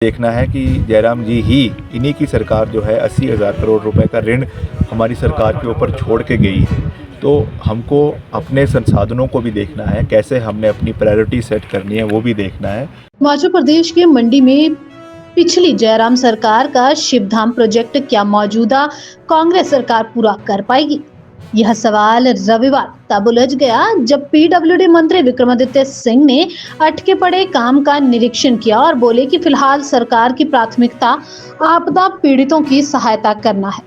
देखना है कि जयराम जी ही इन्हीं की सरकार जो है 80,000 करोड़ रुपए का ऋण हमारी सरकार के ऊपर छोड़ के गई है। तो हमको अपने संसाधनों को भी देखना है, कैसे हमने अपनी प्रायोरिटी सेट करनी है वो भी देखना है। हिमाचल प्रदेश के मंडी में पिछली जयराम सरकार का शिवधाम प्रोजेक्ट क्या मौजूदा कांग्रेस सरकार पूरा कर पाएगी? यह सवाल रविवार तब उलझ गया जब पीडब्ल्यूडी मंत्री विक्रमादित्य सिंह ने अटके पड़े काम का निरीक्षण किया और बोले कि फिलहाल सरकार की प्राथमिकता आपदा पीड़ितों की सहायता करना है।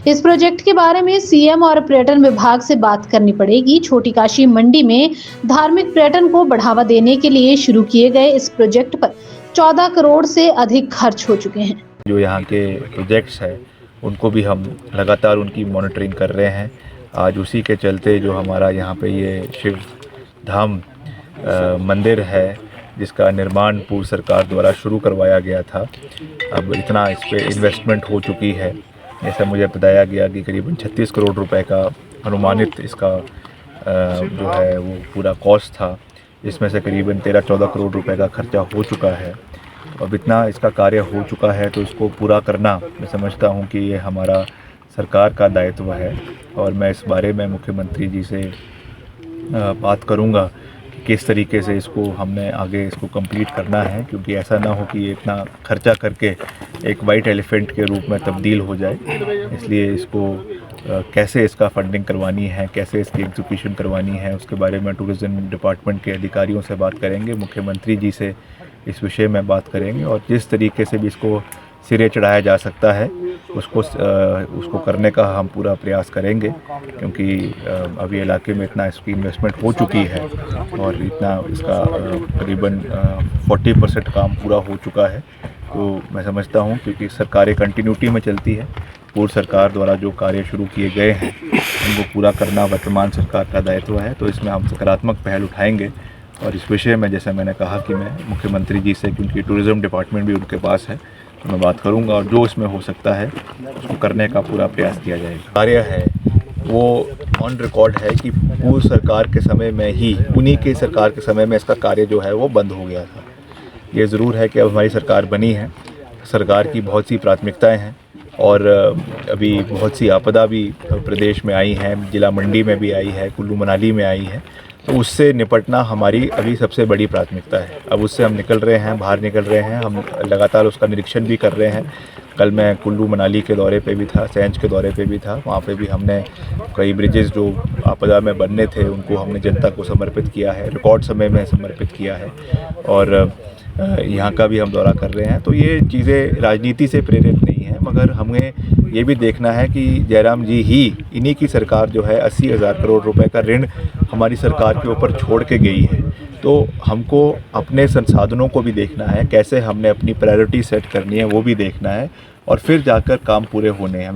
इस प्रोजेक्ट के बारे में सीएम और पर्यटन विभाग से बात करनी पड़ेगी। छोटी काशी मंडी में धार्मिक पर्यटन को बढ़ावा देने के लिए शुरू किए गए इस प्रोजेक्ट पर 14 करोड़ से अधिक खर्च हो चुके हैं। जो यहाँ के प्रोजेक्ट्स हैं उनको भी हम लगातार उनकी मॉनिटरिंग कर रहे हैं। आज उसी के चलते जो हमारा यहाँ पे ये शिव धाम मंदिर है जिसका निर्माण पूर्व सरकार द्वारा शुरू करवाया गया था, अब इतना इस पे इन्वेस्टमेंट हो चुकी है। जैसा मुझे बताया गया कि करीबन 36 करोड़ रुपए का अनुमानित इसका जो है वो पूरा कॉस्ट था, जिसमें से करीबन 13-14 करोड़ रुपए का खर्चा हो चुका है। अब इतना इसका कार्य हो चुका है तो इसको पूरा करना मैं समझता हूँ कि ये हमारा सरकार का दायित्व है और मैं इस बारे में मुख्यमंत्री जी से बात करूँगा कि किस तरीके से इसको हमने आगे इसको कंप्लीट करना है, क्योंकि ऐसा ना हो कि ये इतना खर्चा करके एक वाइट एलिफेंट के रूप में तब्दील हो जाए। इसलिए इसको कैसे इसका फंडिंग करवानी है, कैसे इसकी एग्जीक्यूशन करवानी है, उसके बारे में टूरिज़्म डिपार्टमेंट के अधिकारियों से बात करेंगे, मुख्यमंत्री जी से इस विषय में बात करेंगे और जिस तरीके से भी इसको सिरे चढ़ाया जा सकता है उसको करने का हम पूरा प्रयास करेंगे, क्योंकि अभी इलाके में इतना इसकी इन्वेस्टमेंट हो चुकी है और इतना इसका करीबन 40% काम पूरा हो चुका है। तो मैं समझता हूँ क्योंकि सरकारें कंटिन्यूटी में चलती है, पूर्व सरकार द्वारा जो कार्य शुरू किए गए हैं उनको पूरा करना वर्तमान सरकार का दायित्व है। तो इसमें हम सकारात्मक पहल उठाएंगे और इस विषय में जैसे मैंने कहा कि मैं मुख्यमंत्री जी से, क्योंकि टूरिज़्म डिपार्टमेंट भी उनके पास है, तो मैं बात करूंगा और जो इसमें हो सकता है उसको करने का पूरा प्रयास किया जाएगा। कार्य है वो ऑन रिकॉर्ड है कि पूर्व सरकार के समय में ही, उन्हीं के सरकार के समय में इसका कार्य जो है वो बंद हो गया था। ये ज़रूर है कि अब हमारी सरकार बनी है, सरकार की बहुत सी प्राथमिकताएँ हैं और अभी बहुत सी आपदा भी प्रदेश में आई हैं, जिला मंडी में भी आई है, कुल्लू मनाली में आई है, तो उससे निपटना हमारी अभी सबसे बड़ी प्राथमिकता है। अब उससे हम निकल रहे हैं, बाहर निकल रहे हैं, हम लगातार उसका निरीक्षण भी कर रहे हैं। कल मैं कुल्लू मनाली के दौरे पे भी था, सेंच के दौरे पे भी था, वहाँ पे भी हमने कई ब्रिजेस जो आपदा में बनने थे उनको हमने जनता को समर्पित किया है, रिकॉर्ड समय में समर्पित किया है और यहाँ का भी हम दौरा कर रहे हैं। तो ये चीज़ें राजनीति से प्रेरित नहीं है, मगर हमें ये भी देखना है कि जयराम जी ही इन्हीं की सरकार जो है 80,000 करोड़ रुपए का ऋण हमारी सरकार के ऊपर छोड़ के गई है। तो हमको अपने संसाधनों को भी देखना है, कैसे हमने अपनी प्रायोरिटी सेट करनी है वो भी देखना है और फिर जाकर काम पूरे होने हैं।